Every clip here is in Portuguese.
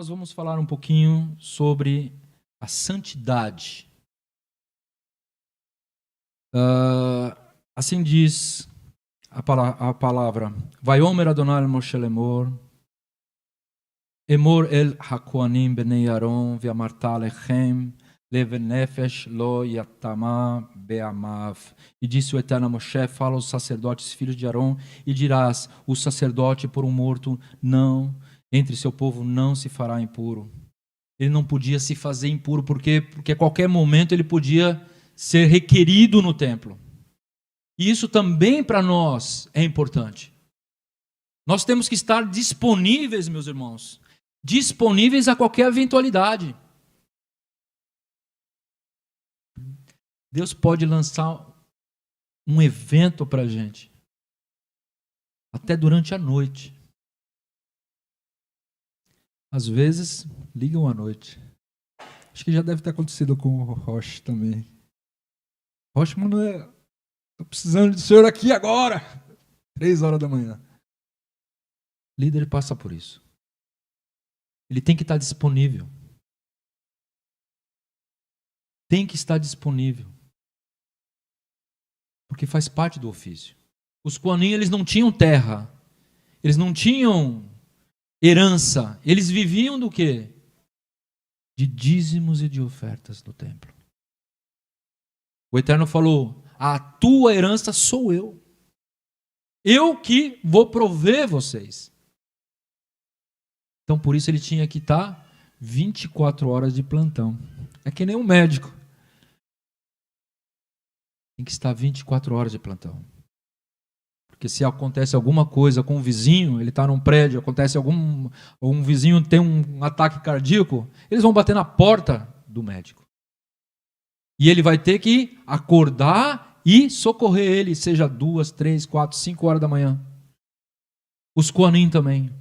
nós vamos falar um pouquinho sobre a santidade. Assim diz a palavra: Vayomer Adonai Moshe lemor, Emor el hakohanim bnei Aaron ve'amarta lechem levenefesh lo yatama be'amav. E disse o Eterno a Moshe: fala aos sacerdotes, filhos de Arão, e dirás: o sacerdote por um morto não, entre seu povo não se fará impuro. Ele não podia se fazer impuro, porque a qualquer momento ele podia ser requerido no templo. E isso também para nós é importante. Nós temos que estar disponíveis, meus irmãos, disponíveis a qualquer eventualidade. Deus pode lançar um evento para a gente, até durante a noite. Às vezes, ligam à noite. Acho que já deve ter acontecido com o Rocha também. Rocha, mano, estou precisando do senhor aqui agora. 3 horas da manhã. O líder passa por isso. Ele tem que estar disponível. Tem que estar disponível. Porque faz parte do ofício. Os Kohanim, eles não tinham terra. Eles não tinham herança. Eles viviam do quê? De dízimos e de ofertas do templo. O Eterno falou: a tua herança sou eu. Eu que vou prover vocês. Então por isso ele tinha que estar 24 horas de plantão. É que nem um médico. Tem que estar 24 horas de plantão. Porque se acontece alguma coisa com um vizinho, ele está num prédio, acontece um vizinho tem um ataque cardíaco, eles vão bater na porta do médico. E ele vai ter que acordar e socorrer ele, seja 2, 3, 4, 5 horas da manhã. Os Kohanim também.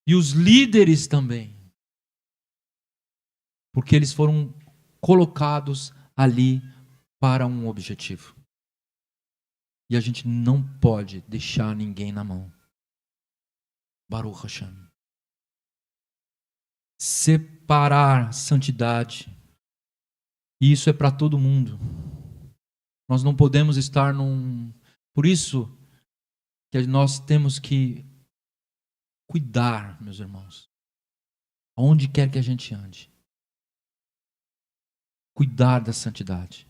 E os líderes também. Porque eles foram colocados ali para um objetivo. E a gente não pode deixar ninguém na mão. Baruch Hashem. Separar santidade. E isso é para todo mundo. Nós não podemos estar num... Por isso que nós temos que cuidar, meus irmãos. Aonde quer que a gente ande. Cuidar da santidade.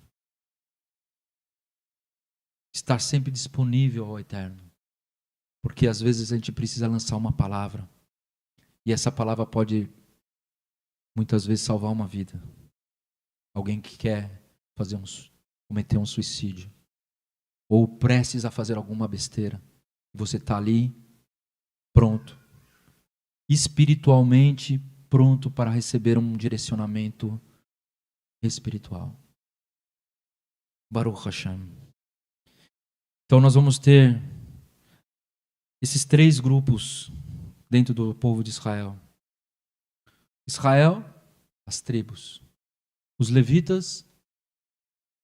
Estar sempre disponível ao Eterno. Porque às vezes a gente precisa lançar uma palavra. E essa palavra pode, muitas vezes, salvar uma vida. Alguém que quer cometer um suicídio. Ou prestes a fazer alguma besteira. Você está ali, pronto. Espiritualmente pronto para receber um direcionamento espiritual. Baruch Hashem. Então nós vamos ter esses 3 grupos dentro do povo de Israel. Israel, as tribos. Os levitas,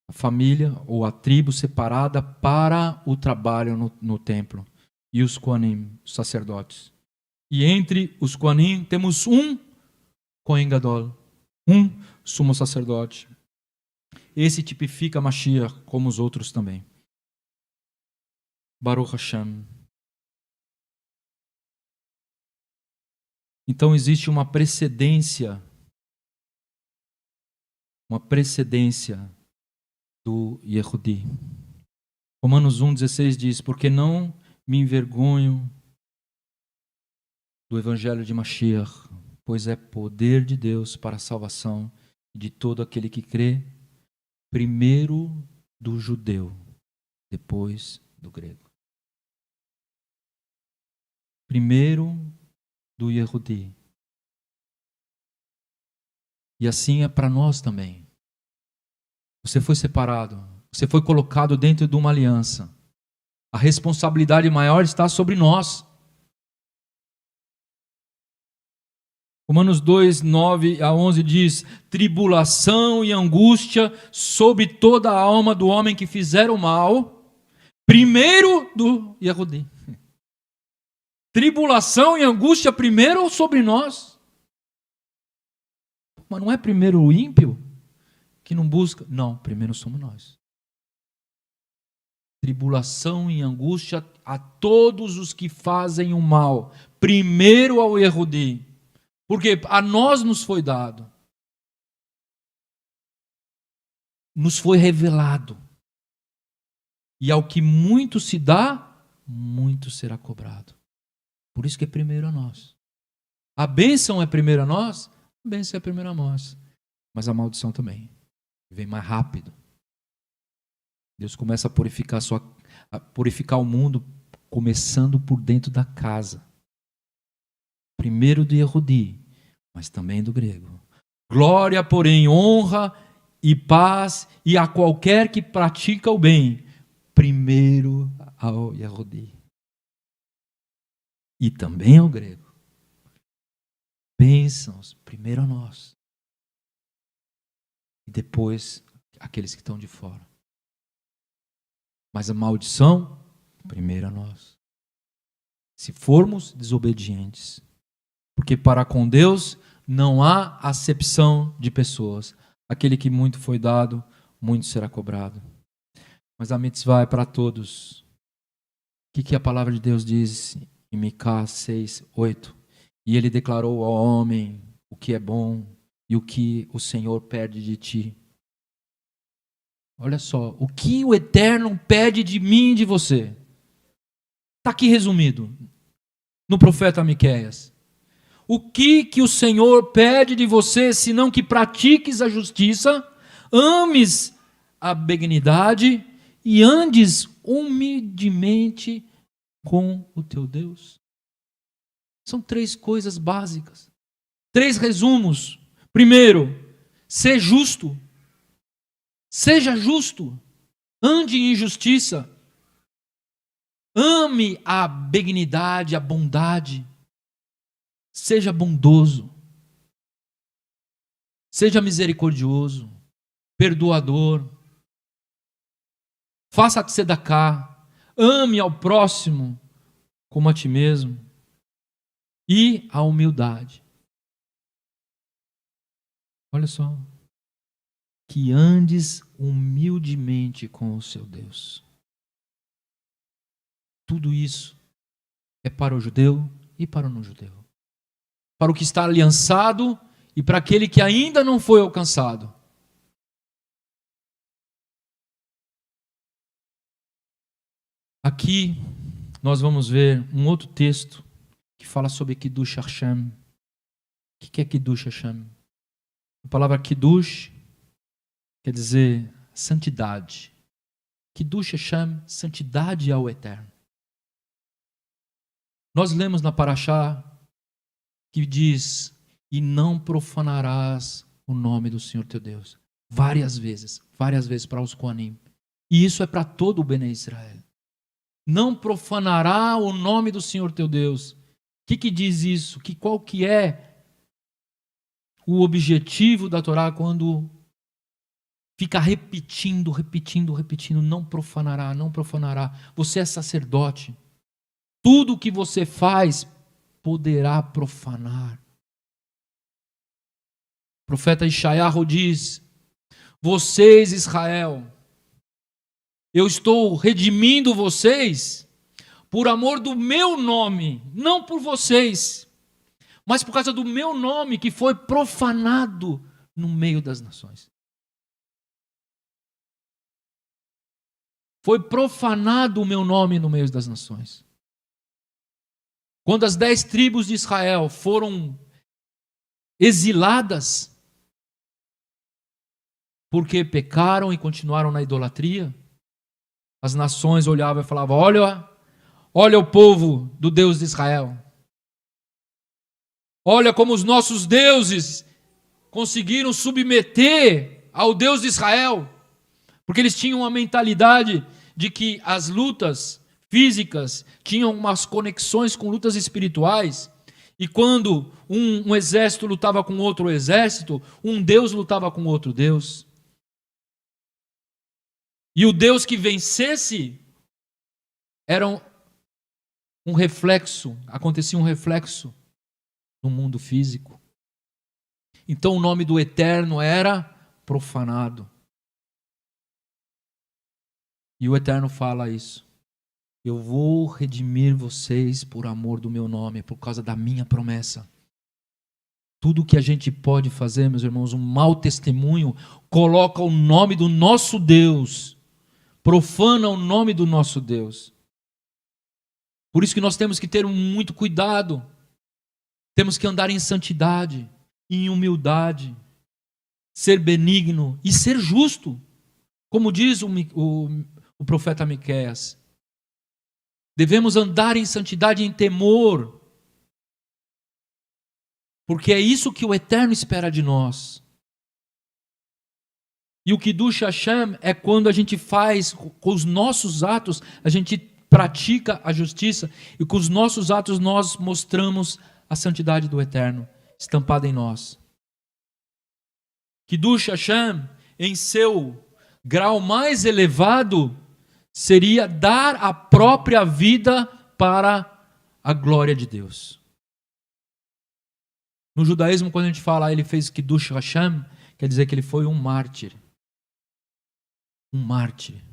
a família ou a tribo separada para o trabalho no templo. E os Kohanim, os sacerdotes. E entre os Kohanim temos um Kohen Gadol, um sumo sacerdote. Esse tipifica Mashiach, como os outros também. Baruch Hashem. Então existe uma precedência do Yehudi. Romanos 1,16 diz: porque não me envergonho do evangelho de Mashiach, pois é poder de Deus para a salvação de todo aquele que crê, primeiro do judeu, depois do grego. Primeiro do Yehudi. E assim é para nós também. Você foi separado. Você foi colocado dentro de uma aliança. A responsabilidade maior está sobre nós. Romanos 2, 9 a 11 diz: tribulação e angústia sobre toda a alma do homem que fizer o mal, primeiro do Yehudi. Tribulação e angústia primeiro sobre nós. Mas não é primeiro o ímpio que não busca? Não, primeiro somos nós. Tribulação e angústia a todos os que fazem o mal. Primeiro ao Yehudi. Porque a nós nos foi dado. Nos foi revelado. E ao que muito se dá, muito será cobrado. Por isso que é primeiro a nós. A bênção é primeiro a nós, a bênção é primeiro a nós. Mas a maldição também. Vem mais rápido. Deus começa a purificar o mundo, começando por dentro da casa. Primeiro do Yehudi, mas também do grego. Glória, porém, honra e paz e a qualquer que pratica o bem. Primeiro ao Yehudi. E também ao grego. Bênçãos, primeiro a nós. E depois aqueles que estão de fora. Mas a maldição, primeiro a nós. Se formos desobedientes. Porque para com Deus não há acepção de pessoas. Aquele que muito foi dado, muito será cobrado. Mas a mitzvah é para todos. O que a palavra de Deus diz em Micás 6, 8? E ele declarou ao homem o que é bom e o que o Senhor pede de ti. Olha só, o que o Eterno pede de mim e de você. Está aqui resumido no profeta Miqueias. O que o Senhor pede de você, senão que pratiques a justiça, ames a benignidade e andes humildemente com o teu Deus. São 3 coisas básicas. 3 resumos. Primeiro, ser justo. Seja justo. Ande em justiça. Ame a benignidade, a bondade. Seja bondoso. Seja misericordioso. Perdoador. Faça tzedakah. Ame ao próximo como a ti mesmo. E a humildade. Olha só. Que andes humildemente com o seu Deus. Tudo isso é para o judeu e para o não-judeu. Para o que está aliançado e para aquele que ainda não foi alcançado. Aqui nós vamos ver um outro texto que fala sobre Kiddush Hashem. O que é Kiddush Hashem? A palavra Kiddush quer dizer santidade. Kiddush Hashem, santidade ao Eterno. Nós lemos na Parashá que diz, e não profanarás o nome do Senhor teu Deus. Várias vezes para os Kohanim. E isso é para todo o Bnei Israel. Não profanará o nome do Senhor teu Deus. O que diz isso? Qual que é o objetivo da Torá quando fica repetindo, não profanará, não profanará. Você é sacerdote. Tudo que você faz poderá profanar. O profeta Ishayahu diz, vocês, Israel, eu estou redimindo vocês por amor do meu nome, não por vocês, mas por causa do meu nome que foi profanado no meio das nações. Foi profanado o meu nome no meio das nações. Quando as 10 tribos de Israel foram exiladas, porque pecaram e continuaram na idolatria, as nações olhavam e falavam, olha o povo do Deus de Israel. Olha como os nossos deuses conseguiram submeter ao Deus de Israel. Porque eles tinham uma mentalidade de que as lutas físicas tinham umas conexões com lutas espirituais. E quando um exército lutava com outro exército, um Deus lutava com outro Deus. E o Deus que vencesse era acontecia um reflexo no mundo físico. Então o nome do Eterno era profanado. E o Eterno fala isso. Eu vou redimir vocês por amor do meu nome, por causa da minha promessa. Tudo que a gente pode fazer, meus irmãos, um mau testemunho, coloca o nome do nosso Deus, profana o nome do nosso Deus. Por isso que nós temos que ter muito cuidado. Temos que andar em santidade, em humildade, ser benigno e ser justo. Como diz o profeta Miqueias. Devemos andar em santidade e em temor. Porque é isso que o Eterno espera de nós. E o Kiddush Hashem é quando a gente faz, com os nossos atos, a gente pratica a justiça, e com os nossos atos nós mostramos a santidade do Eterno, estampada em nós. Kiddush Hashem, em seu grau mais elevado, seria dar a própria vida para a glória de Deus. No judaísmo, quando a gente fala ele fez Kiddush Hashem, quer dizer que ele foi um mártir. Um mártir.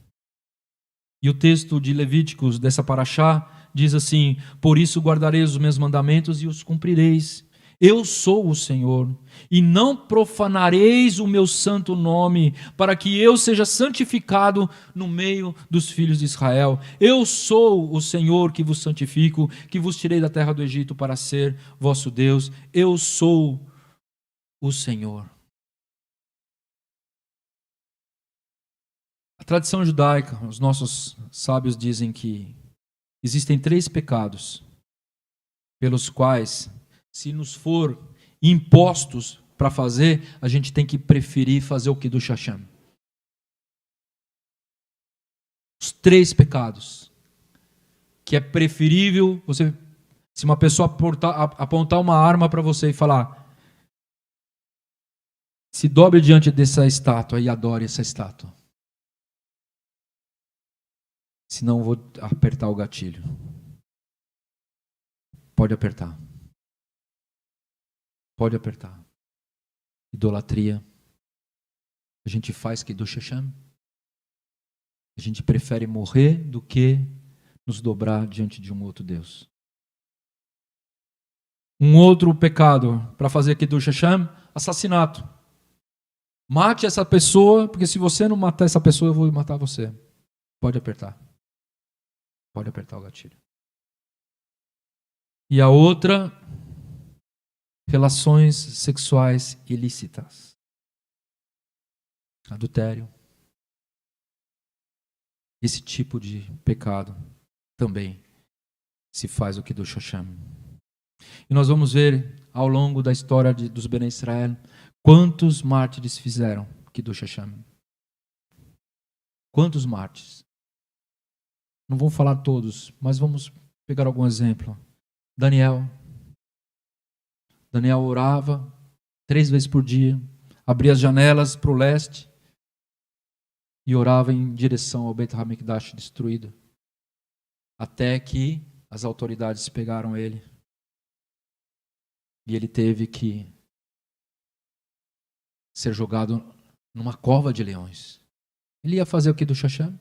E o texto de Levíticos, dessa paraxá, diz assim: por isso guardareis os meus mandamentos e os cumprireis. Eu sou o Senhor, e não profanareis o meu santo nome, para que eu seja santificado no meio dos filhos de Israel. Eu sou o Senhor que vos santifico, que vos tirei da terra do Egito para ser vosso Deus. Eu sou o Senhor. A tradição judaica, os nossos sábios dizem que existem 3 pecados pelos quais, se nos for impostos para fazer, a gente tem que preferir fazer o Kiddush Hashem. Os 3 pecados. Que é preferível você, se uma pessoa apontar uma arma para você e falar: se dobre diante dessa estátua e adore essa estátua. Senão eu vou apertar o gatilho. Pode apertar. Pode apertar. Idolatria. A gente faz Kiddush Hashem. A gente prefere morrer do que nos dobrar diante de um outro Deus. Um outro pecado para fazer Kiddush Hashem: assassinato. Mate essa pessoa, porque se você não matar essa pessoa, eu vou matar você. Pode apertar. Pode apertar o gatilho. E a outra, relações sexuais ilícitas. Adultério. Esse tipo de pecado também se faz o Kiddush Hashem. E nós vamos ver ao longo da história dos Bnei Israel quantos mártires fizeram Kiddush Hashem. Quantos mártires? Não vou falar todos, mas vamos pegar algum exemplo. Daniel orava 3 vezes por dia, abria as janelas para o leste e orava em direção ao Beit HaMikdash destruído, até que as autoridades pegaram ele e ele teve que ser jogado numa cova de leões. Ele ia fazer o Kiddush Hashem?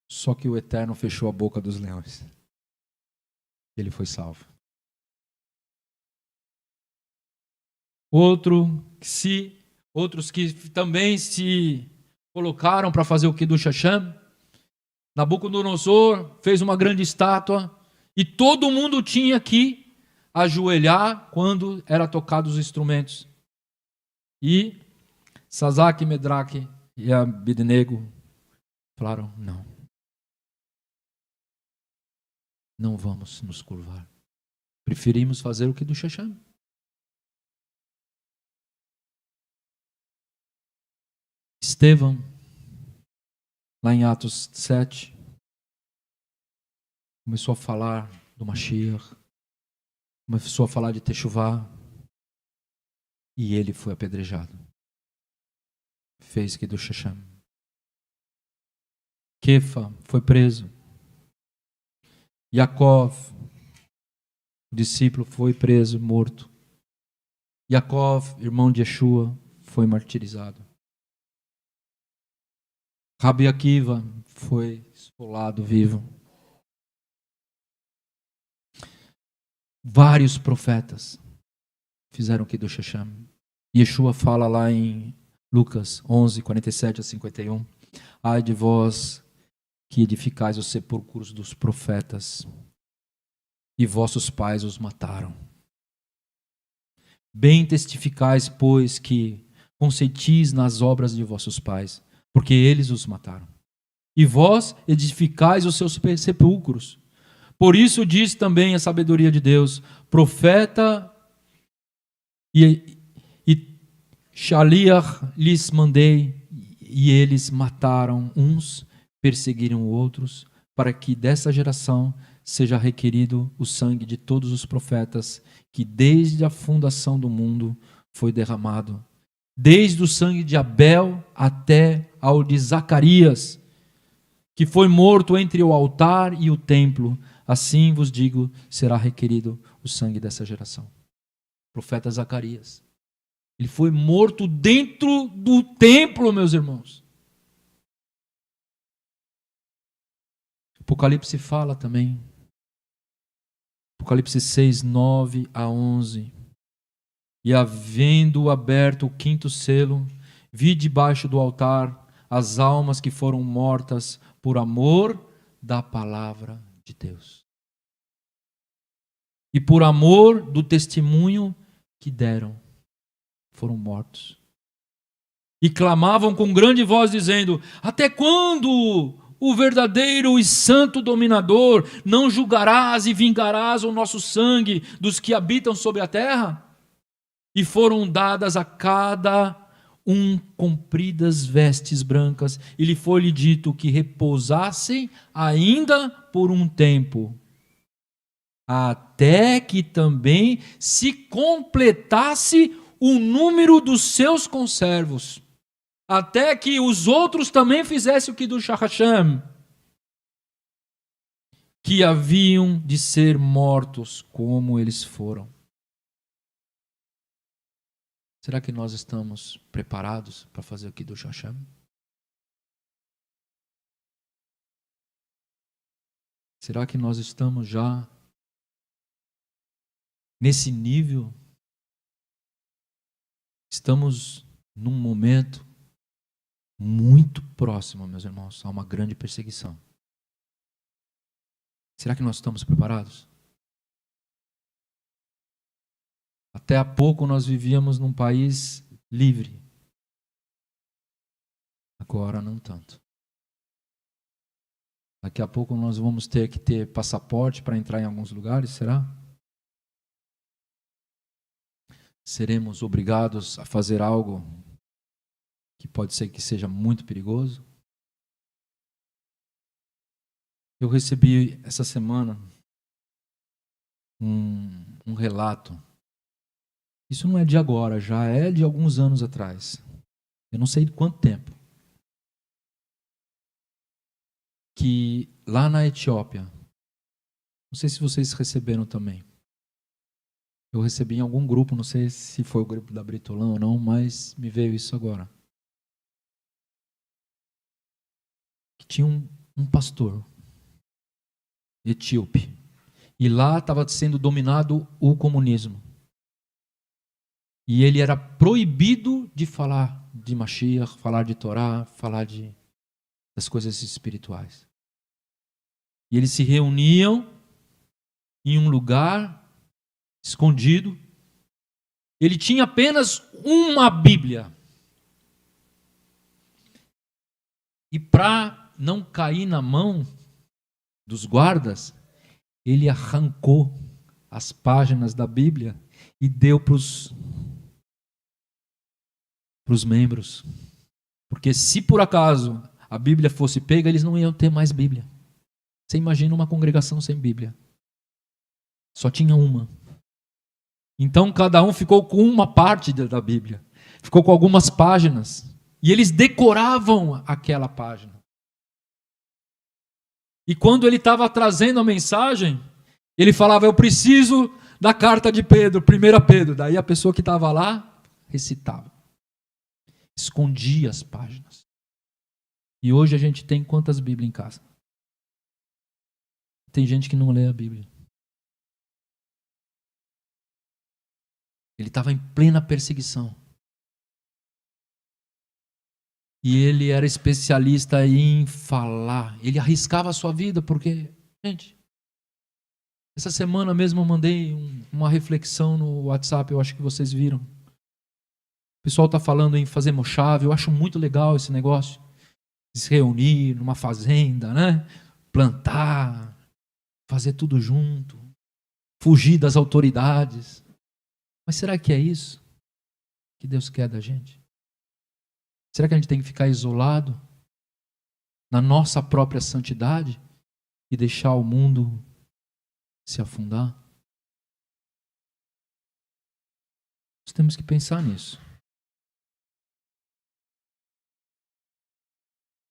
Só que o Eterno fechou a boca dos leões. Ele foi salvo. Outros que também se colocaram para fazer o Kiddush Hashem. Nabucodonosor fez uma grande estátua e todo mundo tinha que ajoelhar quando era tocados os instrumentos. E Sadraque, Medraque e Abednego falaram: não vamos nos curvar. Preferimos fazer o Kiddush Hashem. Estevão, lá em Atos 7, começou a falar do Mashiach, começou a falar de Teshuvah, e ele foi apedrejado. Fez Kiddush Hashem. Kefa foi preso. Jacó, o discípulo, foi preso, morto. Jacó, irmão de Yeshua, foi martirizado. Rabi Akiva foi esfolado vivo. Vários profetas fizeram o Kiddush Hashem. Yeshua fala lá em Lucas 11, 47 a 51. Ai de vós que edificais os sepulcros dos profetas, e vossos pais os mataram. Bem testificais, pois, que conseitis nas obras de vossos pais, porque eles os mataram. E vós edificais os seus sepulcros. Por isso diz também a sabedoria de Deus: profeta e Shaliach lhes mandei, e eles mataram uns, perseguiram outros, para que dessa geração seja requerido o sangue de todos os profetas, que desde a fundação do mundo foi derramado, desde o sangue de Abel até ao de Zacarias, que foi morto entre o altar e o templo. Assim vos digo, será requerido o sangue dessa geração. Profeta Zacarias. Ele foi morto dentro do templo, meus irmãos. Apocalipse fala também. Apocalipse 6, 9 a 11. E havendo aberto o quinto selo, vi debaixo do altar as almas que foram mortas por amor da palavra de Deus. E por amor do testemunho que deram, foram mortos. E clamavam com grande voz, dizendo: até quando, o verdadeiro e santo dominador, não julgarás e vingarás o nosso sangue dos que habitam sobre a terra? E foram dadas a cada um compridas vestes brancas, e lhe foi-lhe dito que repousassem ainda por um tempo, até que também se completasse o número dos seus conservos, até que os outros também fizessem o Kiddush Hashem, que haviam de ser mortos como eles foram. Será que nós estamos preparados para fazer o Kiddush Hashem? Será que nós estamos já nesse nível? Estamos num momento muito próximo, meus irmãos, a uma grande perseguição. Será que nós estamos preparados? Até há pouco nós vivíamos num país livre. Agora não tanto. Daqui a pouco nós vamos ter que ter passaporte para entrar em alguns lugares, será? Seremos obrigados a fazer algo que pode ser que seja muito perigoso? Eu recebi essa semana um relato. Isso não é de agora, já é de alguns anos atrás. Eu não sei de quanto tempo. Que lá na Etiópia, não sei se vocês receberam também. Eu recebi em algum grupo, não sei se foi o grupo da Britolã ou não, mas me veio isso agora. Que tinha um pastor etíope. E lá estava sendo dominado o comunismo. E ele era proibido de falar de Mashiach, falar de Torá, falar das coisas espirituais. E eles se reuniam em um lugar escondido. Ele tinha apenas uma Bíblia. E para não cair na mão dos guardas, ele arrancou as páginas da Bíblia e deu para os membros. Porque se por acaso a Bíblia fosse pega, eles não iam ter mais Bíblia. Você imagina uma congregação sem Bíblia. Só tinha uma. Então cada um ficou com uma parte da Bíblia. Ficou com algumas páginas. E eles decoravam aquela página. E quando ele estava trazendo a mensagem, ele falava, eu preciso da carta de Pedro, 1 Pedro. Daí a pessoa que estava lá, recitava. Escondia as páginas. E hoje a gente tem quantas Bíblias em casa? Tem gente que não lê a Bíblia. Ele estava em plena perseguição. E ele era especialista em falar. Ele arriscava a sua vida, porque, gente, essa semana mesmo eu mandei uma reflexão no WhatsApp, eu acho que vocês viram. O pessoal está falando em fazer mochave, eu acho muito legal esse negócio. Se reunir numa fazenda, né? Plantar, fazer tudo junto, fugir das autoridades. Mas será que é isso que Deus quer da gente? Será que a gente tem que ficar isolado na nossa própria santidade e deixar o mundo se afundar? Nós temos que pensar nisso.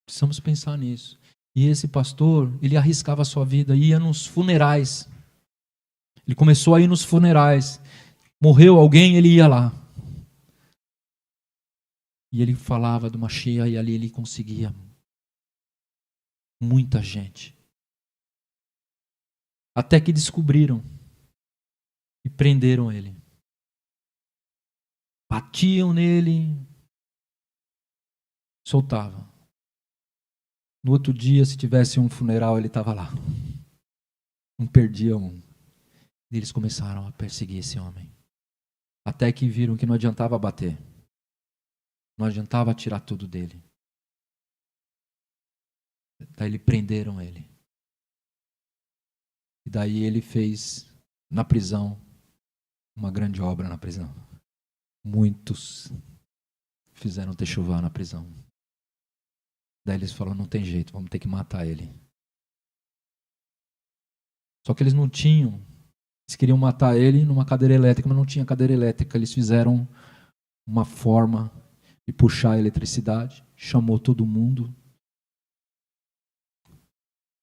Precisamos pensar nisso. E esse pastor, ele arriscava a sua vida, ia nos funerais. Ele começou a ir nos funerais. Morreu alguém, ele ia lá. E ele falava de uma cheia e ali ele conseguia muita gente. Até que descobriram e prenderam ele. Batiam nele, soltavam. No outro dia, se tivesse um funeral, ele estava lá. Não perdia um. E eles começaram a perseguir esse homem. Até que viram que não adiantava bater. Não adiantava tirar tudo dele. Daí eles prenderam ele. E daí ele fez, na prisão, uma grande obra na prisão. Muitos fizeram techuvá na prisão. Daí eles falaram, não tem jeito, vamos ter que matar ele. Só que eles não tinham, eles queriam matar ele numa cadeira elétrica, mas não tinha cadeira elétrica. Eles fizeram uma forma de puxar a eletricidade, chamou todo mundo,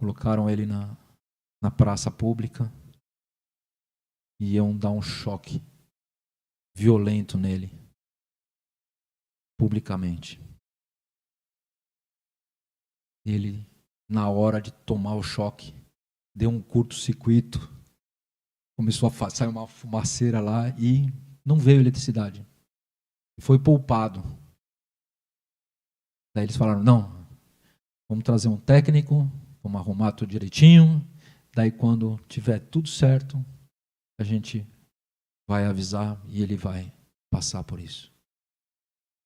colocaram ele na praça pública e iam dar um choque violento nele, publicamente. Ele, na hora de tomar o choque, deu um curto-circuito, começou a sair uma fumaceira lá e não veio eletricidade. Foi poupado. Daí eles falaram, não, vamos trazer um técnico, vamos arrumar tudo direitinho, daí quando tiver tudo certo, a gente vai avisar e ele vai passar por isso.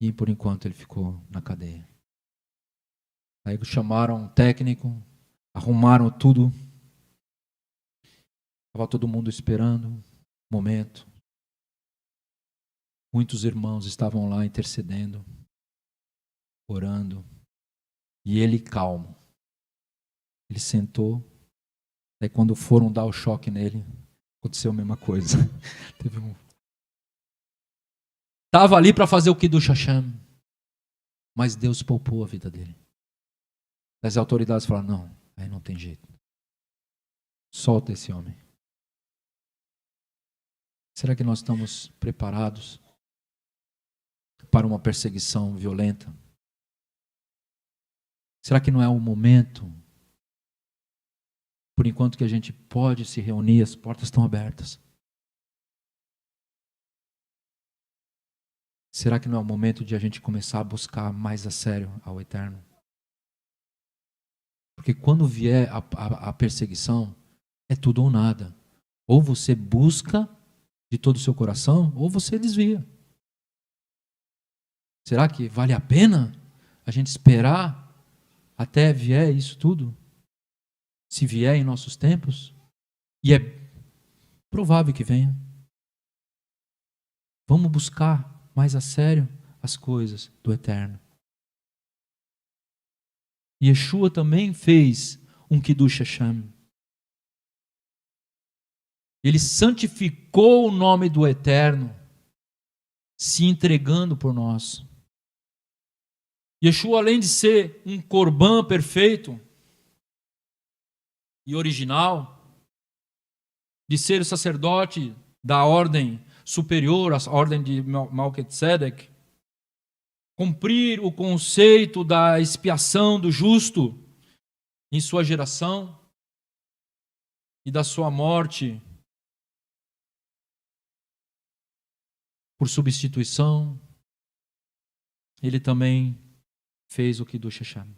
E por enquanto ele ficou na cadeia. Aí chamaram um técnico, arrumaram tudo. Estava todo mundo esperando um momento. Muitos irmãos estavam lá intercedendo, orando. E ele calmo. Ele sentou. Aí quando foram dar o choque nele, aconteceu a mesma coisa. Estava ali para fazer o Kiddush Hashem, mas Deus poupou a vida dele. As autoridades falaram, não, aí não tem jeito. Solta esse homem. Será que nós estamos preparados para uma perseguição violenta? Será que não é o momento, por enquanto que a gente pode se reunir, as portas estão abertas? Será que não é o momento de a gente começar a buscar mais a sério ao Eterno? Porque quando vier a perseguição, é tudo ou nada. Ou você busca de todo o seu coração, ou você desvia. Será que vale a pena a gente esperar até vier isso tudo? Se vier em nossos tempos? E é provável que venha. Vamos buscar mais a sério as coisas do Eterno. Yeshua também fez um Kiddush Hashem. Ele santificou o nome do Eterno, se entregando por nós. Yeshua, além de ser um corban perfeito, e original de ser sacerdote da ordem superior, a ordem de Melquisedeque, cumprir o conceito da expiação do justo em sua geração e da sua morte por substituição, ele também fez o Kiddush Hashem.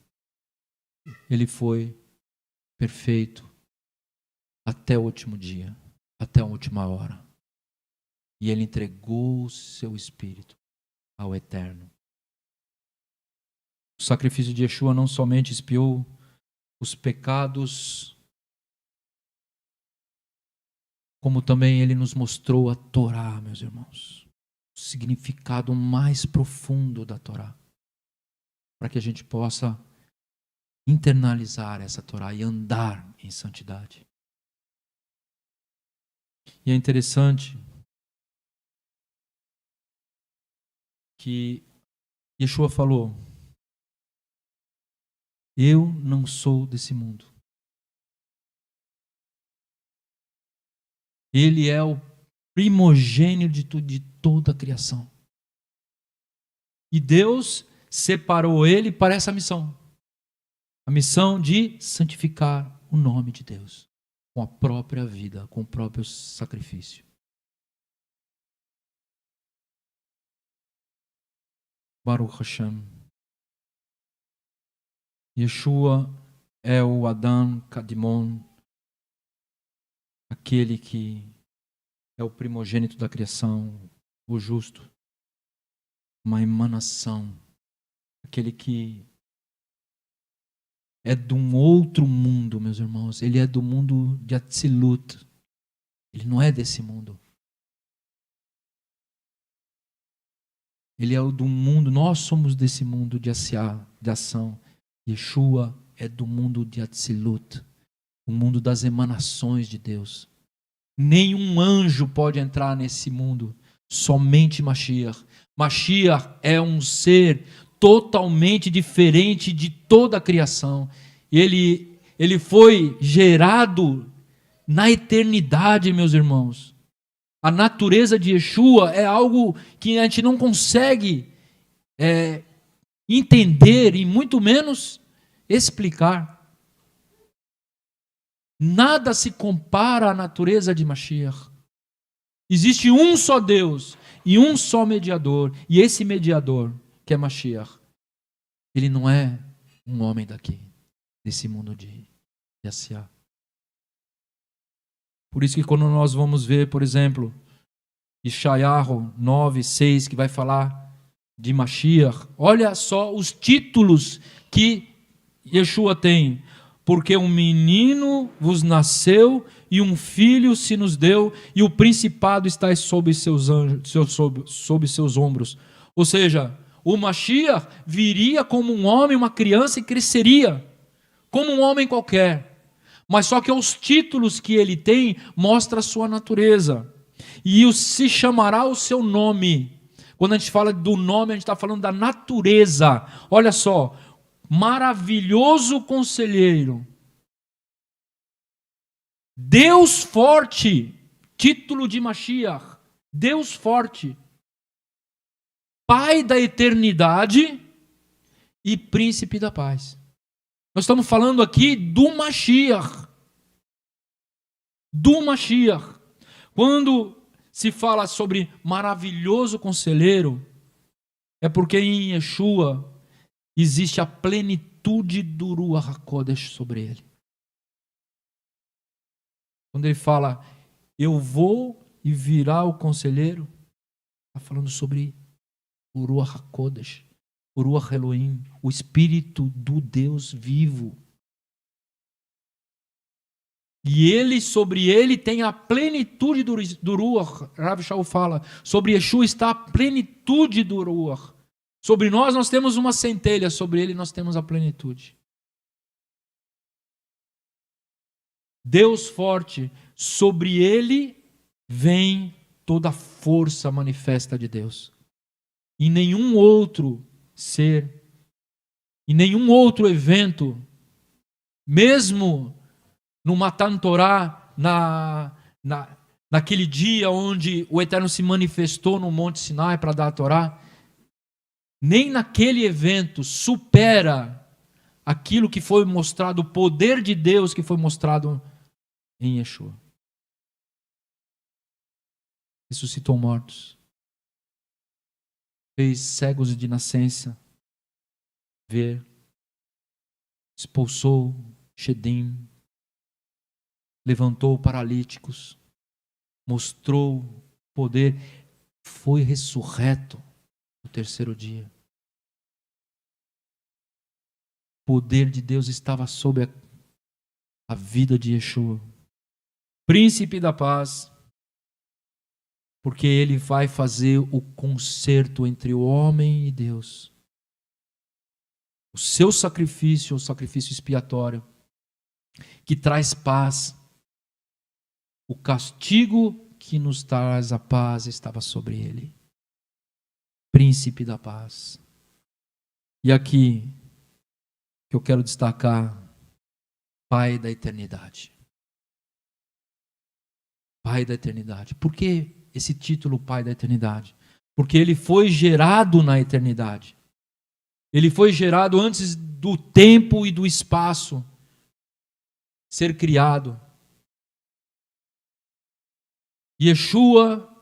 Ele foi perfeito até o último dia, até a última hora. E ele entregou o seu espírito ao Eterno. O sacrifício de Yeshua não somente expiou os pecados, como também ele nos mostrou a Torá, meus irmãos. O significado mais profundo da Torá. Para que a gente possa internalizar essa Torá e andar em santidade. E é interessante que Yeshua falou: eu não sou desse mundo. Ele é o primogênito de toda a criação. E Deus separou ele para essa missão. A missão de santificar o nome de Deus. Com a própria vida, com o próprio sacrifício. Baruch Hashem. Yeshua é o Adam Kadmon, aquele que é o primogênito da criação, o justo, uma emanação, aquele que é de um outro mundo, meus irmãos. Ele é do mundo de Atzilut. Ele não é desse mundo. Ele é o do mundo, nós somos desse mundo de ação. Yeshua é do mundo de Atzilut, o mundo das emanações de Deus. Nenhum anjo pode entrar nesse mundo, somente Mashiach. Mashiach é um ser totalmente diferente de toda a criação. Ele foi gerado na eternidade, meus irmãos. A natureza de Yeshua é algo que a gente não consegue entender e muito menos explicar. Nada se compara à natureza de Mashiach. Existe um só Deus e um só mediador. E esse mediador, que é Mashiach, ele não é um homem daqui, desse mundo de Asiá. Por isso que quando nós vamos ver, por exemplo, Yeshayahu 9:6, que vai falar de Mashiach, olha só os títulos que Yeshua tem. Porque um menino vos nasceu e um filho se nos deu, e o principado está sob seus ombros. Ou seja, o Mashiach viria como um homem, uma criança, e cresceria como um homem qualquer. Mas só que os títulos que ele tem mostram a sua natureza. E se chamará o seu nome. Quando a gente fala do nome, a gente está falando da natureza. Olha só. Maravilhoso conselheiro, Deus forte, título de Mashiach, Deus forte, Pai da eternidade e Príncipe da paz. Nós estamos falando aqui do Mashiach. Do Mashiach. Quando se fala sobre maravilhoso conselheiro, é porque em Yeshua existe a plenitude do Ruach HaKodesh sobre ele. Quando ele fala, eu vou e virá o conselheiro, está falando sobre o Ruach HaKodesh, o Ruach Elohim, o Espírito do Deus vivo. E ele, sobre ele, tem a plenitude do Ruach. Rav Shaul fala, sobre Yeshua está a plenitude do Ruach. Sobre nós temos uma centelha, sobre ele nós temos a plenitude. Deus forte, sobre ele vem toda a força manifesta de Deus. E nenhum outro ser, e nenhum outro evento, mesmo no Matan Torá, naquele dia onde o Eterno se manifestou no Monte Sinai para dar a Torá, nem naquele evento supera aquilo que foi mostrado, o poder de Deus que foi mostrado em Yeshua. Ressuscitou mortos, fez cegos de nascença ver, expulsou Shedim, levantou paralíticos, mostrou poder, foi ressurreto no terceiro dia. O poder de Deus estava sobre a vida de Yeshua, príncipe da paz, porque ele vai fazer o concerto entre o homem e Deus. O seu sacrifício, o sacrifício expiatório, que traz paz. O castigo que nos traz a paz estava sobre ele. Príncipe da paz. E aqui, que eu quero destacar, Pai da eternidade. Pai da eternidade. Por que esse título Pai da eternidade? Porque ele foi gerado na eternidade. Ele foi gerado antes do tempo e do espaço ser criado. Yeshua,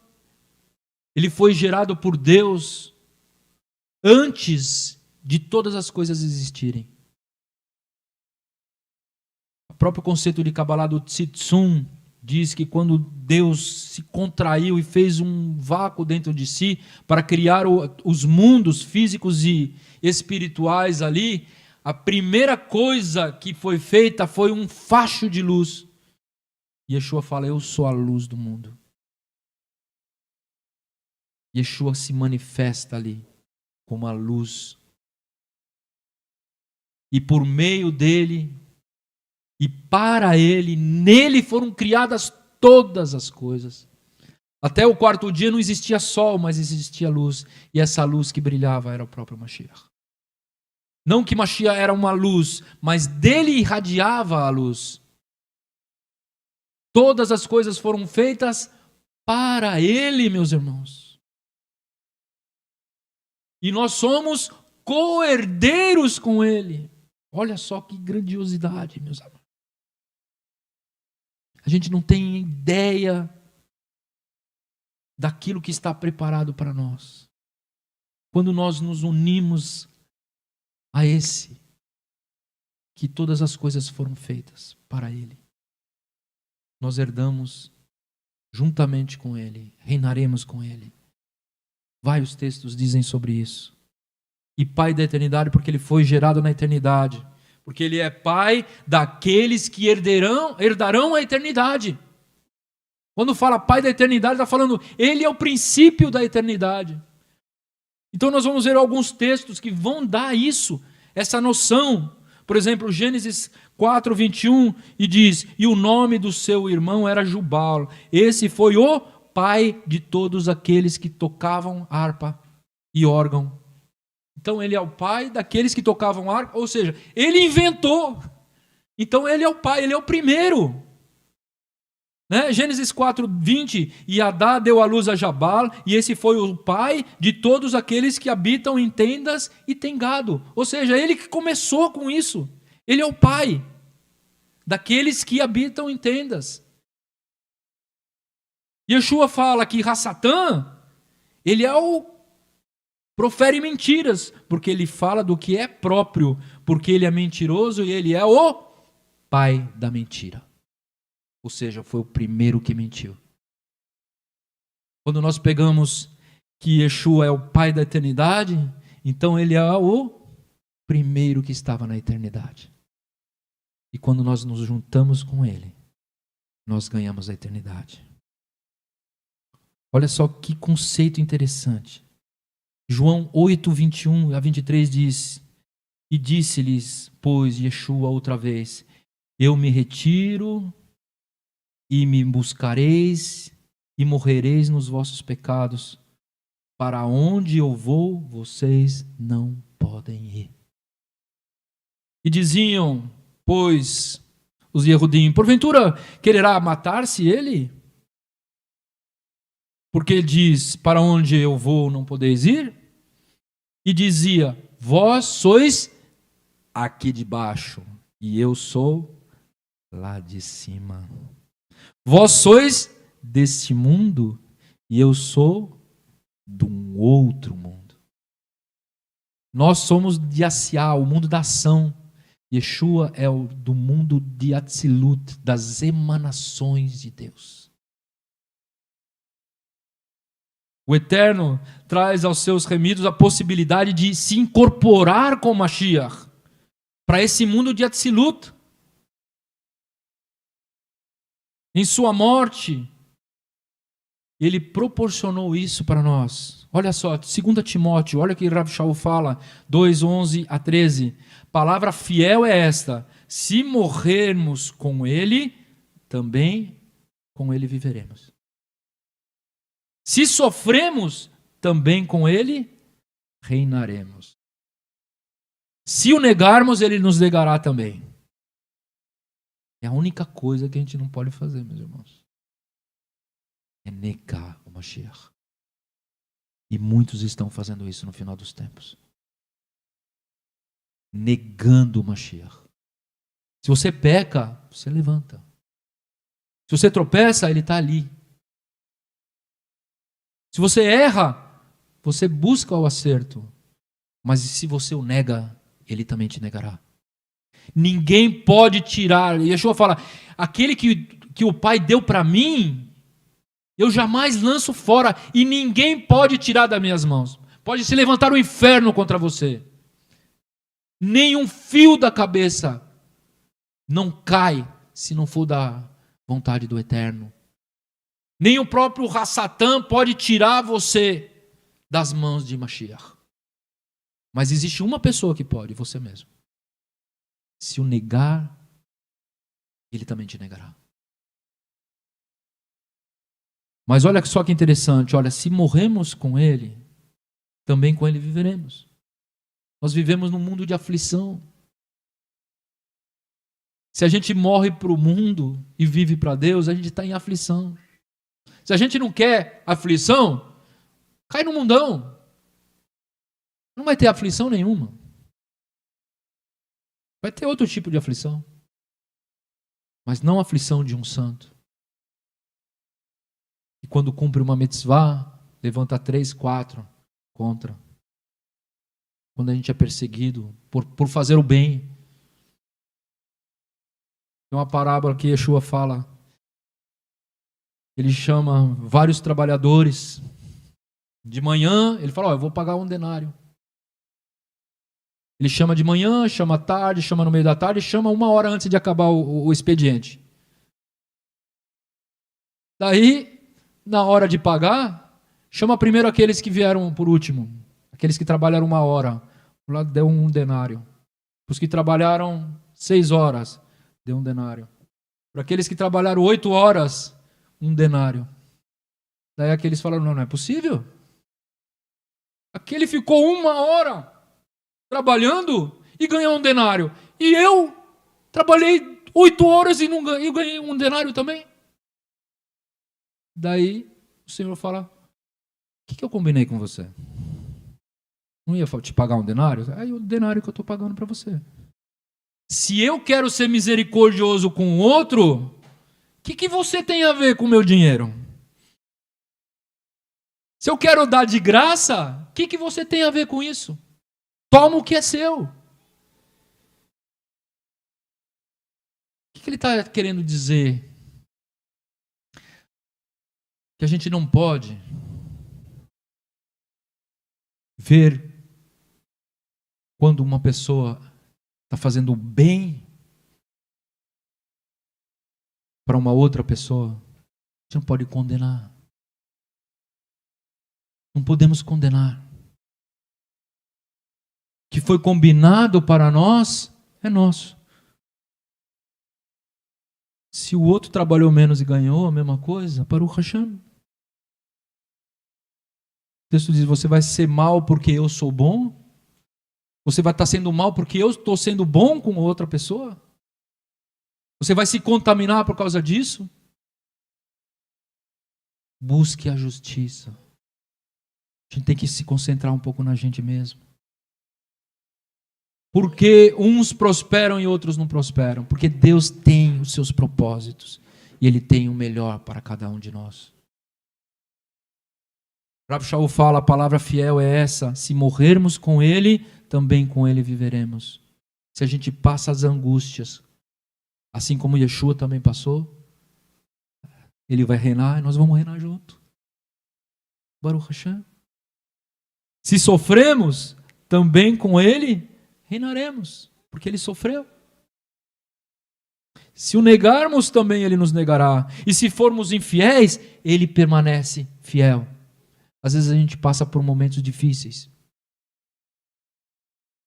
ele foi gerado por Deus antes de todas as coisas existirem. O próprio conceito de Kabbalah do Tzimtzum diz que quando Deus se contraiu e fez um vácuo dentro de si para criar os mundos físicos e espirituais ali, a primeira coisa que foi feita foi um facho de luz. Yeshua fala, eu sou a luz do mundo. Yeshua se manifesta ali como a luz. E por meio dele e para ele, nele foram criadas todas as coisas. Até o quarto dia não existia sol, mas existia luz. E essa luz que brilhava era o próprio Mashiach. Não que Mashiach era uma luz, mas dele irradiava a luz. Todas as coisas foram feitas para ele, meus irmãos. E nós somos co-herdeiros com ele. Olha só que grandiosidade, meus amados. A gente não tem ideia daquilo que está preparado para nós. Quando nós nos unimos a esse, que todas as coisas foram feitas para ele. Nós herdamos juntamente com ele, reinaremos com ele. Vários textos dizem sobre isso. E Pai da eternidade, porque ele foi gerado na eternidade. Porque ele é Pai daqueles que herdarão a eternidade. Quando fala Pai da eternidade, está falando, ele é o princípio da eternidade. Então nós vamos ver alguns textos que vão dar isso, essa noção. Por exemplo, Gênesis 4, 21, e diz, e o nome do seu irmão era Jubal. Esse foi o pai de todos aqueles que tocavam harpa e órgão. Então ele é o pai daqueles que tocavam harpa, ou seja, ele inventou. Então ele é o pai, ele é o primeiro. Né? Gênesis 4, 20, e Adá deu à luz a Jabal, e esse foi o pai de todos aqueles que habitam em tendas e têm gado. Ou seja, ele que começou com isso. Ele é o pai daqueles que habitam em tendas. Yeshua fala que Hassatã, ele é o profere mentiras, porque ele fala do que é próprio, porque ele é mentiroso e ele é o pai da mentira. Ou seja, foi o primeiro que mentiu. Quando nós pegamos que Yeshua é o pai da eternidade, então ele é o primeiro que estava na eternidade. E quando nós nos juntamos com ele, nós ganhamos a eternidade. Olha só que conceito interessante. João 8, 21 a 23 diz, e disse-lhes, pois, Yeshua outra vez, eu me retiro e me buscareis e morrereis nos vossos pecados. Para onde eu vou, vocês não podem ir. E diziam, pois, os Yehudim, porventura quererá matar-se ele? Porque ele diz, para onde eu vou não podeis ir? E dizia, vós sois aqui de baixo, e eu sou lá de cima. Vós sois deste mundo, e eu sou de um outro mundo. Nós somos de Asiá, o mundo da ação. Yeshua é o do mundo de Atzilut, das emanações de Deus. O Eterno traz aos seus remidos a possibilidade de se incorporar com Mashiach para esse mundo de Atzilut. Em sua morte, ele proporcionou isso para nós. Olha só, 2 Timóteo, olha o que Rav Shaul fala, 2:11 a 13. Palavra fiel é esta: se morrermos com ele, também com ele viveremos. Se sofremos, também com ele reinaremos. Se o negarmos, ele nos negará também. É a única coisa que a gente não pode fazer, meus irmãos. É negar o Mashiach. E muitos estão fazendo isso no final dos tempos. Negando o Mashiach. Se você peca, você levanta. Se você tropeça, ele está ali. Se você erra, você busca o acerto. Mas se você o nega, ele também te negará. Ninguém pode tirar. Yeshua fala, aquele que o Pai deu para mim, eu jamais lanço fora, e ninguém pode tirar das minhas mãos. Pode se levantar o inferno contra você. Nem um fio da cabeça não cai se não for da vontade do Eterno. Nem o próprio Hassatã pode tirar você das mãos de Mashiach. Mas existe uma pessoa que pode, você mesmo. Se o negar, ele também te negará. Mas olha só que interessante, olha, se morremos com ele, também com ele viveremos. Nós vivemos num mundo de aflição. Se a gente morre para o mundo e vive para Deus, a gente está em aflição. Se a gente não quer aflição, cai no mundão. Não vai ter aflição nenhuma. Vai ter outro tipo de aflição. Mas não a aflição de um santo. E quando cumpre uma mitzvah, levanta 3, 4 contra. Quando a gente é perseguido por fazer o bem. Tem uma parábola que Yeshua fala. Ele chama vários trabalhadores. De manhã, ele fala, eu vou pagar 1 denário. Ele chama de manhã, chama à tarde, chama no meio da tarde, chama 1 hora antes de acabar o expediente. Daí, na hora de pagar, chama primeiro aqueles que vieram por último. Aqueles que trabalharam 1 hora. Lá deu 1 denário. Os que trabalharam 6 horas, deu 1 denário. Para aqueles que trabalharam 8 horas, 1 denário. Daí aqueles falaram, não é possível. Aquele ficou 1 hora trabalhando e ganhou 1 denário. E eu trabalhei 8 horas e ganhei 1 denário também. Daí o Senhor fala, o que eu combinei com você? Não ia te pagar 1 denário? Aí o denário que eu estou pagando para você. Se eu quero ser misericordioso com o outro, o que você tem a ver com o meu dinheiro? Se eu quero dar de graça, o que você tem a ver com isso? Toma o que é seu. O que ele está querendo dizer? Que a gente não pode ver quando uma pessoa está fazendo bem para uma outra pessoa. A gente não pode condenar. Não podemos condenar. O que foi combinado para nós é nosso. Se o outro trabalhou menos e ganhou a mesma coisa, para o Hashem. O texto diz, você vai ser mal porque eu sou bom? Você vai estar sendo mal porque eu estou sendo bom com outra pessoa? Você vai se contaminar por causa disso? Busque a justiça. A gente tem que se concentrar um pouco na gente mesmo. Porque uns prosperam e outros não prosperam. Porque Deus tem os seus propósitos. E Ele tem o melhor para cada um de nós. Rav Shaul fala, a palavra fiel é essa: se morrermos com Ele, também com Ele viveremos. Se a gente passa as angústias, assim como Yeshua também passou, Ele vai reinar e nós vamos reinar junto. Baruch Hashem. Se sofremos, também com Ele reinaremos, porque Ele sofreu. Se o negarmos, também Ele nos negará. E se formos infiéis, Ele permanece fiel. Às vezes a gente passa por momentos difíceis.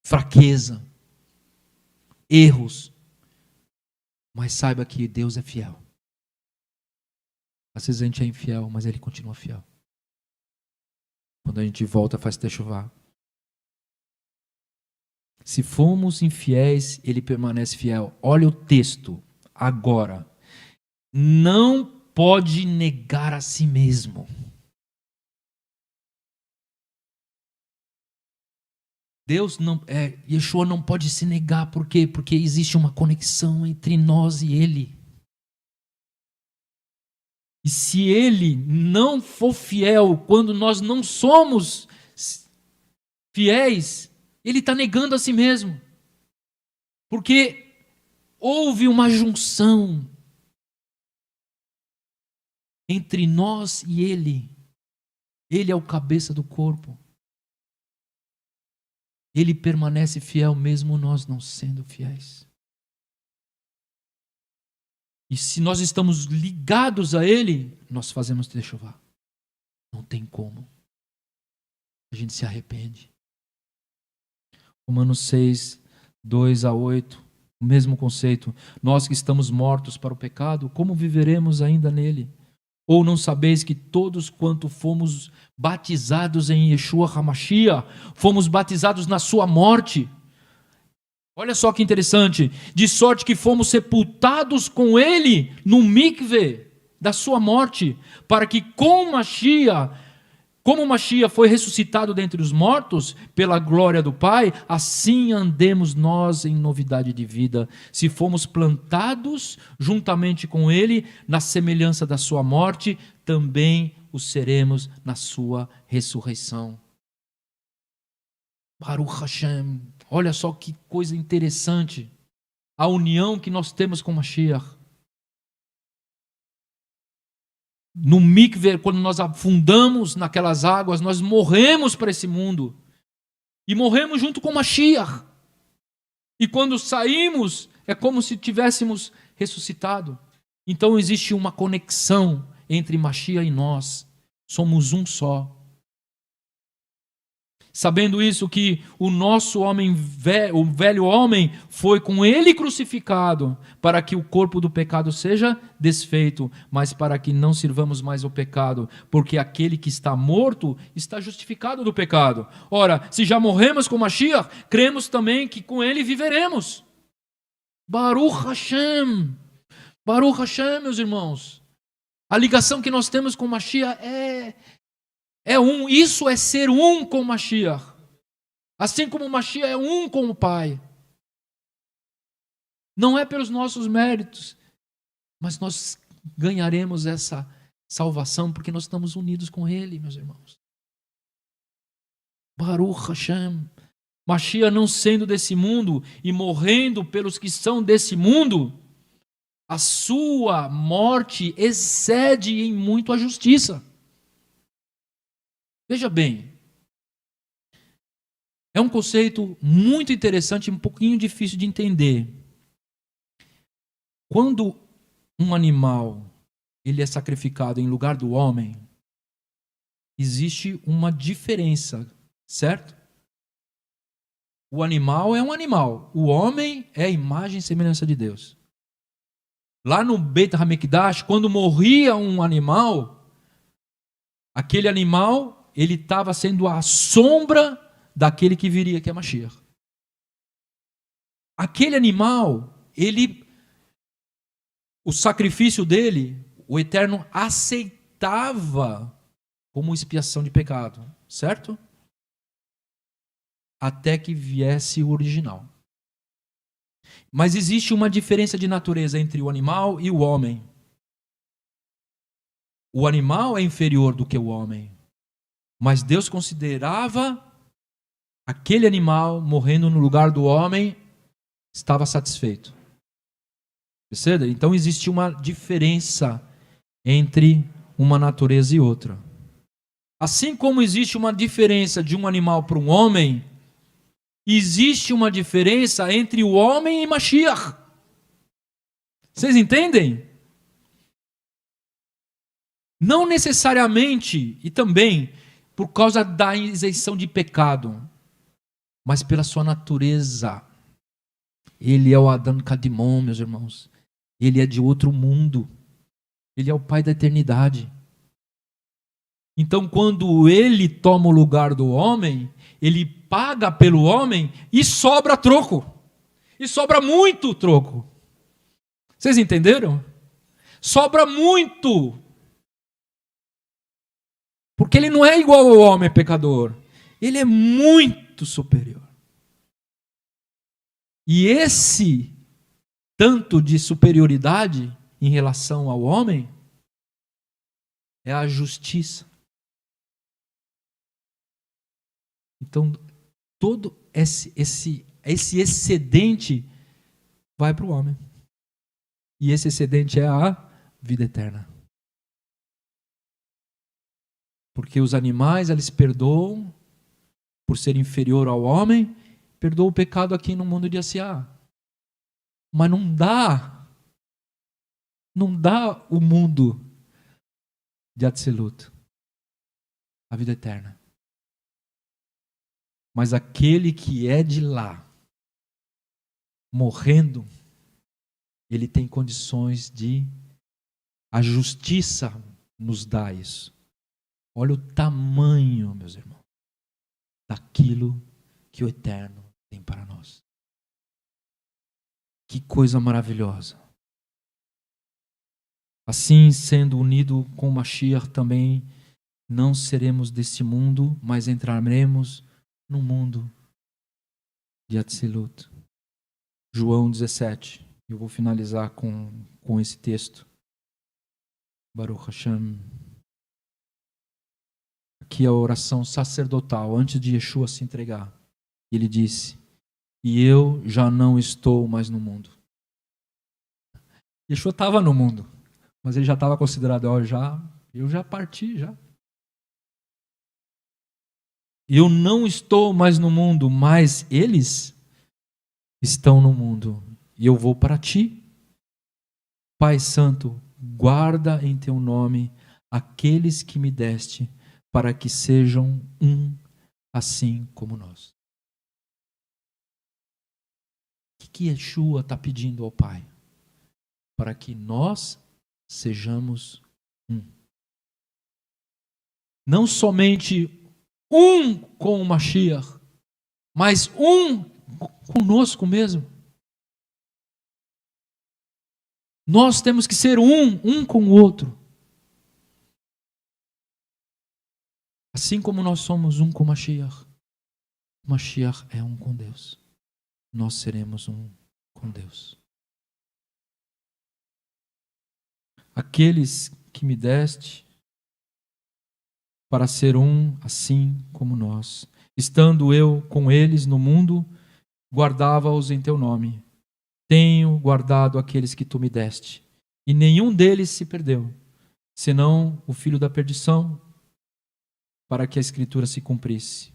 Fraqueza. Erros. Mas saiba que Deus é fiel. Às vezes a gente é infiel, mas Ele continua fiel. Quando a gente volta, faz techuvá. Se formos infiéis, Ele permanece fiel. Olha o texto agora. Não pode negar a si mesmo. Yeshua não pode se negar. Por quê? Porque existe uma conexão entre nós e Ele. E se Ele não for fiel quando nós não somos fiéis, Ele está negando a si mesmo. Porque houve uma junção entre nós e Ele. Ele é o cabeça do corpo. Ele permanece fiel mesmo nós não sendo fiéis. E se nós estamos ligados a Ele, nós fazemos techuvá. Não tem como. A gente se arrepende. Romanos 6, 2-8, o mesmo conceito. Nós que estamos mortos para o pecado, como viveremos ainda nele? Ou não sabeis que todos quanto fomos batizados em Yeshua HaMashiach, fomos batizados na sua morte? Olha só que interessante. De sorte que fomos sepultados com Ele no mikve da sua morte, para que como Mashiach foi ressuscitado dentre os mortos, pela glória do Pai, assim andemos nós em novidade de vida. Se fomos plantados juntamente com Ele, na semelhança da sua morte, também o seremos na sua ressurreição. Baruch Hashem. Olha só que coisa interessante. A união que nós temos com Mashiach. No mikve, quando nós afundamos naquelas águas, nós morremos para esse mundo. E morremos junto com Mashiach. E quando saímos, é como se tivéssemos ressuscitado. Então existe uma conexão entre Mashiach e nós. Somos um só. Sabendo isso, que o nosso homem, o velho homem, foi com Ele crucificado, para que o corpo do pecado seja desfeito, mas para que não sirvamos mais ao pecado, porque aquele que está morto está justificado do pecado. Ora, se já morremos com Mashiach, cremos também que com Ele viveremos. Baruch Hashem! Baruch Hashem, meus irmãos! A ligação que nós temos com Mashiach isso é ser um com Mashiach. Assim como Mashiach é um com o Pai. Não é pelos nossos méritos, mas nós ganharemos essa salvação porque nós estamos unidos com Ele, meus irmãos. Baruch Hashem. Mashiach não sendo desse mundo e morrendo pelos que são desse mundo, a sua morte excede em muito a justiça. Veja bem, é um conceito muito interessante e um pouquinho difícil de entender. Quando um animal ele é sacrificado em lugar do homem, existe uma diferença, certo? O animal é um animal, o homem é a imagem e semelhança de Deus. Lá no Beit HaMikdash, quando morria um animal, aquele animal ele estava sendo a sombra daquele que viria, que é Mashiach. Aquele animal, ele o sacrifício dele, o Eterno aceitava como expiação de pecado, certo? Até que viesse o original. Mas existe uma diferença de natureza entre o animal e o homem. O animal é inferior do que o homem. Mas Deus considerava aquele animal morrendo no lugar do homem, estava satisfeito. Percebe? Então existe uma diferença entre uma natureza e outra. Assim como existe uma diferença de um animal para um homem, existe uma diferença entre o homem e Mashiach. Vocês entendem? Não necessariamente, e também por causa da isenção de pecado, mas pela sua natureza. Ele é o Adam Kadimon, meus irmãos. Ele é de outro mundo. Ele é o Pai da eternidade. Então, quando ele toma o lugar do homem, ele paga pelo homem e sobra troco. E sobra muito troco. Vocês entenderam? Sobra muito. Porque ele não é igual ao homem pecador. Ele é muito superior. E esse tanto de superioridade em relação ao homem é a justiça. Então, todo esse excedente vai para o homem. E esse excedente é a vida eterna. Porque os animais, eles perdoam por ser inferior ao homem, perdoam o pecado aqui no mundo de Asiá. Mas não dá o mundo de Atzilut, a vida eterna. Mas aquele que é de lá, morrendo, ele tem condições de... A justiça nos dá isso. Olha o tamanho, meus irmãos, daquilo que o Eterno tem para nós. Que coisa maravilhosa. Assim, sendo unido com o Mashiach, também não seremos deste mundo, mas entraremos no mundo de Atzilut. João 17. Eu vou finalizar com esse texto. Baruch Hashem. Aqui a oração sacerdotal, antes de Yeshua se entregar. Ele disse: e eu já não estou mais no mundo. Yeshua estava no mundo, mas ele já estava considerado, eu já parti, já. Eu não estou mais no mundo, mas eles estão no mundo. E eu vou para ti. Pai Santo, guarda em teu nome aqueles que me deste, para que sejam um, assim como nós. O que Yeshua está pedindo ao Pai? Para que nós sejamos um. Não somente um com o Mashiach, mas um conosco mesmo. Nós temos que ser um com o outro. Assim como nós somos um com o Mashiach, o Mashiach é um com Deus. Nós seremos um com Deus. Aqueles que me deste, para ser um assim como nós. Estando eu com eles no mundo, guardava-os em teu nome. Tenho guardado aqueles que tu me deste, e nenhum deles se perdeu, senão o filho da perdição, para que a Escritura se cumprisse.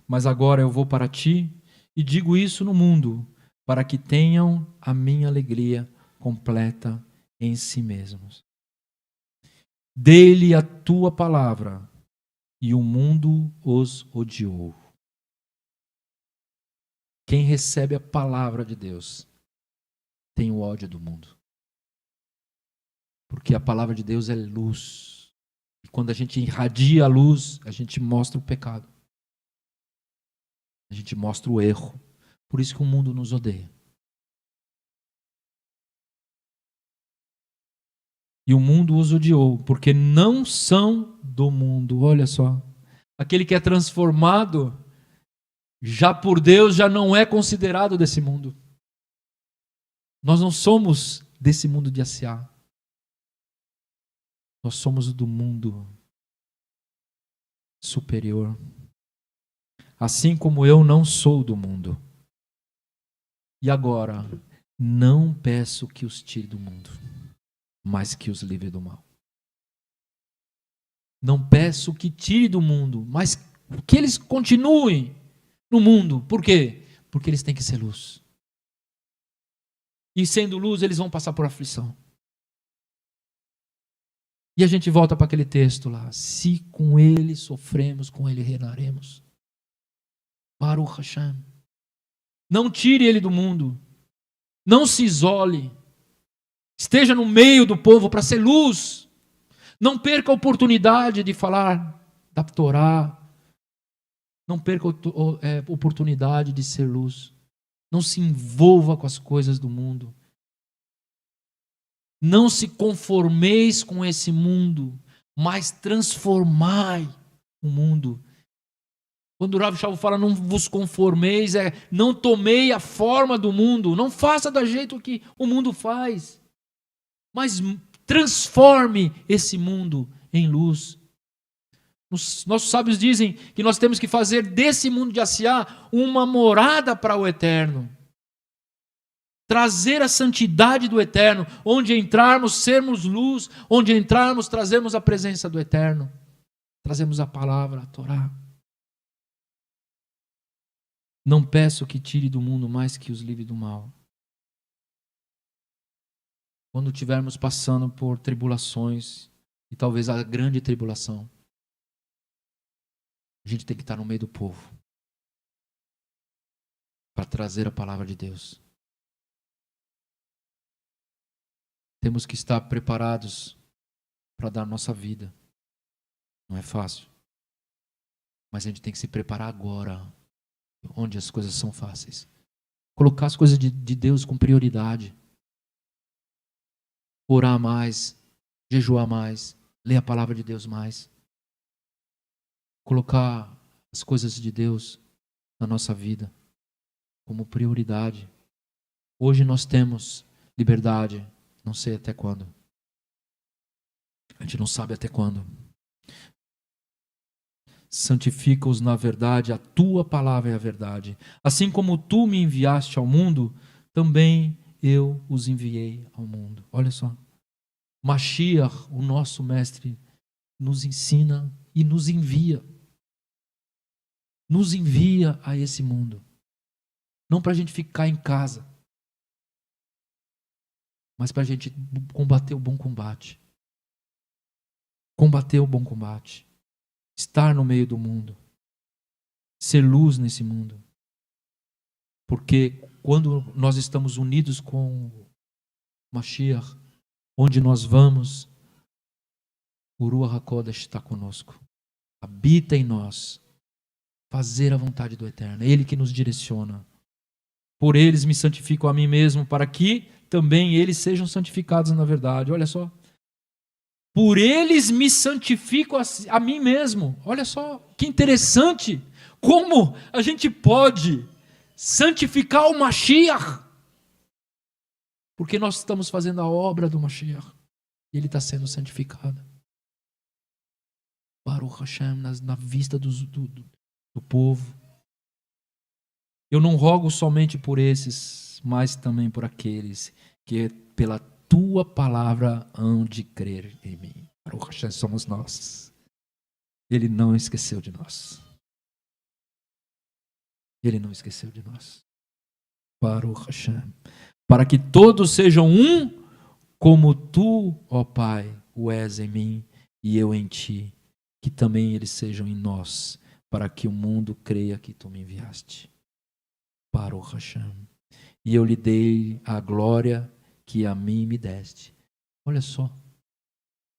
Mas agora eu vou para ti, e digo isso no mundo, para que tenham a minha alegria completa em si mesmos. Dê-lhe a tua palavra, e o mundo os odiou. Quem recebe a palavra de Deus tem o ódio do mundo. Porque a palavra de Deus é luz. E quando a gente irradia a luz, a gente mostra o pecado. A gente mostra o erro. Por isso que o mundo nos odeia. E o mundo os odiou, porque não são do mundo. Olha só. Aquele que é transformado, já por Deus, já não é considerado desse mundo. Nós não somos desse mundo de Asiá. Nós somos do mundo superior. Assim como eu não sou do mundo. E agora, não peço que os tire do mundo, mas que os livre do mal. Não peço que tire do mundo, mas que eles continuem no mundo. Por quê? Porque eles têm que ser luz. E sendo luz, eles vão passar por aflição. E a gente volta para aquele texto lá. Se com ele sofremos, com ele reinaremos. Baruch Hashem. Não tire ele do mundo. Não se isole. Esteja no meio do povo para ser luz. Não perca a oportunidade de falar da Torá. Não perca a oportunidade de ser luz. Não se envolva com as coisas do mundo. Não se conformeis com esse mundo, mas transformai o mundo. Quando o Rav Shaul fala não vos conformeis, não tomei a forma do mundo, não faça do jeito que o mundo faz, mas transforme esse mundo em luz. Os nossos sábios dizem que nós temos que fazer desse mundo de Asiá uma morada para o eterno. Trazer a santidade do eterno, onde entrarmos, sermos luz, onde entrarmos, trazemos a presença do eterno. Trazemos a palavra, a Torá. Não peço que tire do mundo mais que os livre do mal. Quando estivermos passando por tribulações, e talvez a grande tribulação, a gente tem que estar no meio do povo para trazer a palavra de Deus. Temos que estar preparados para dar nossa vida. Não é fácil. Mas a gente tem que se preparar agora, onde as coisas são fáceis. Colocar as coisas de Deus com prioridade. Orar mais, jejuar mais, ler a palavra de Deus mais. Colocar as coisas de Deus na nossa vida como prioridade. Hoje nós temos liberdade, não sei até quando. A gente não sabe até quando. Santifica-os na verdade, a tua palavra é a verdade. Assim como tu me enviaste ao mundo, também eu os enviei ao mundo. Olha só. Mashiach, o nosso mestre, nos ensina e nos envia. Nos envia a esse mundo. Não para a gente ficar em casa, mas para a gente combater o bom combate. Combater o bom combate. Estar no meio do mundo. Ser luz nesse mundo. Porque quando nós estamos unidos com Mashiach, onde nós vamos, o Ruach HaKodesh está conosco. Habita em nós. Fazer a vontade do Eterno. É Ele que nos direciona. Por eles me santifico a mim mesmo, para que também eles sejam santificados na verdade. Olha só. Por eles me santifico a mim mesmo. Olha só, que interessante. Como a gente pode santificar o Mashiach? Porque nós estamos fazendo a obra do Mashiach. E ele está sendo santificado. Baruch Hashem, na vista do povo. Eu não rogo somente por esses, mas também por aqueles que pela tua palavra hão de crer em mim. Baruch Hashem, somos nós. Ele não esqueceu de nós. Ele não esqueceu de nós. Baruch Hashem. Para que todos sejam um, como tu, ó Pai, o és em mim e eu em ti. Que também eles sejam em nós, para que o mundo creia que tu me enviaste. Baruch Hashem. E eu lhe dei a glória que a mim me deste. Olha só.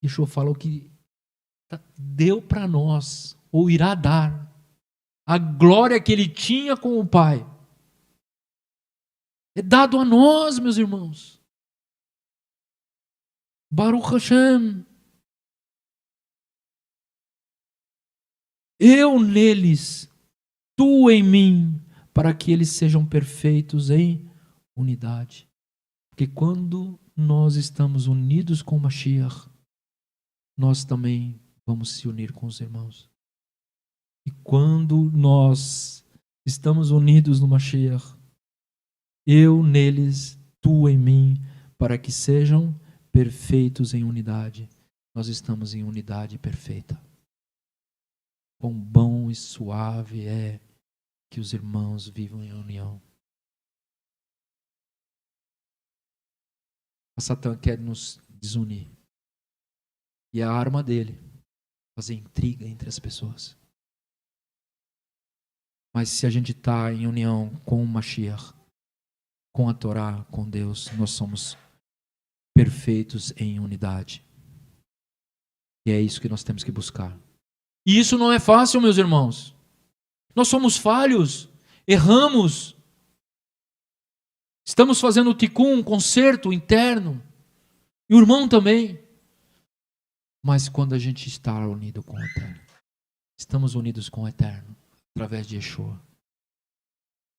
Yeshua falou que deu para nós, ou irá dar, a glória que ele tinha com o Pai. É dado a nós, meus irmãos. Baruch Hashem. Eu neles, tu em mim, para que eles sejam perfeitos em unidade. Porque quando nós estamos unidos com o Mashiach, nós também vamos se unir com os irmãos. E quando nós estamos unidos no Mashiach, eu neles, tu em mim, para que sejam perfeitos em unidade. Nós estamos em unidade perfeita. Quão bom e suave é que os irmãos vivam em união. A Satã quer nos desunir. E a arma dele é fazer intriga entre as pessoas. Mas se a gente está em união com o Mashiach, com a Torá, com Deus, nós somos perfeitos em unidade. E é isso que nós temos que buscar. E isso não é fácil, meus irmãos. Nós somos falhos, erramos. Estamos fazendo tikkun, um conserto interno. E o irmão também. Mas quando a gente está unido com o Eterno, estamos unidos com o Eterno, através de Yeshua,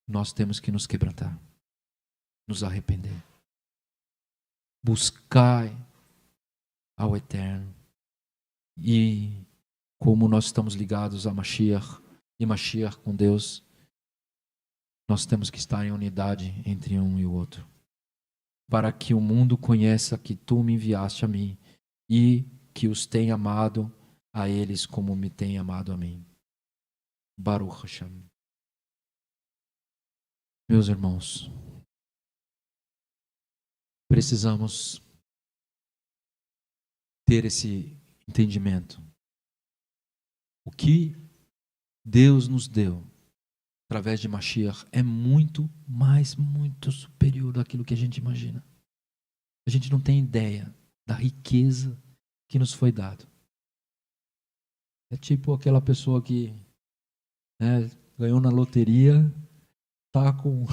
nós temos que nos quebrantar, nos arrepender, buscar ao Eterno. E como nós estamos ligados a Mashiach, e Mashiach com Deus, nós temos que estar em unidade entre um e o outro, para que o mundo conheça que tu me enviaste a mim, e que os tenha amado a eles como me tem amado a mim. Baruch Hashem. Meus irmãos, precisamos ter esse entendimento. O que Deus nos deu através de Mashiach é muito superior daquilo que a gente imagina. A gente não tem ideia da riqueza que nos foi dado. É tipo aquela pessoa que ganhou na loteria, tá com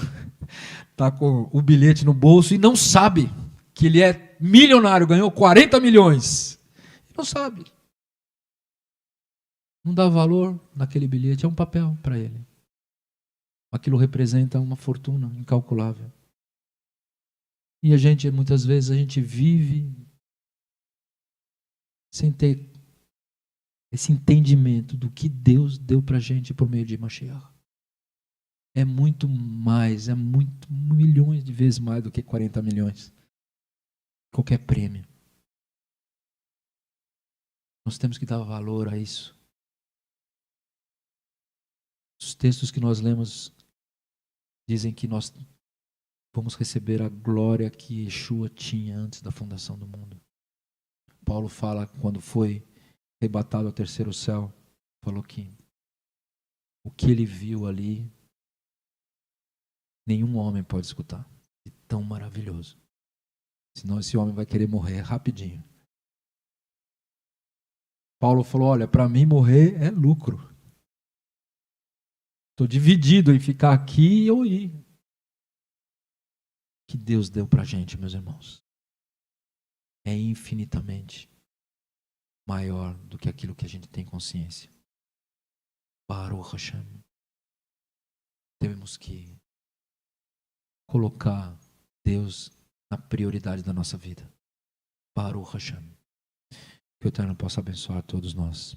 o bilhete no bolso e não sabe que ele é milionário, ganhou 40 milhões. E não sabe. Não dá valor naquele bilhete, é um papel para ele. Aquilo representa uma fortuna incalculável. E muitas vezes a gente vive sem ter esse entendimento do que Deus deu para a gente por meio de Mashiach. É muito mais, milhões de vezes mais do que 40 milhões. Qualquer prêmio. Nós temos que dar valor a isso. Os textos que nós lemos dizem que nós vamos receber a glória que Yeshua tinha antes da fundação do mundo. Paulo fala, quando foi arrebatado ao terceiro céu, falou que o que ele viu ali, nenhum homem pode escutar. É tão maravilhoso. Senão esse homem vai querer morrer rapidinho. Paulo falou, olha, para mim morrer é lucro. Estou dividido em ficar aqui ou ir. Que Deus deu para a gente, meus irmãos, é infinitamente maior do que aquilo que a gente tem consciência. Baruch Hashem. Temos que colocar Deus na prioridade da nossa vida. Baruch Hashem. Que o Eterno possa abençoar todos nós.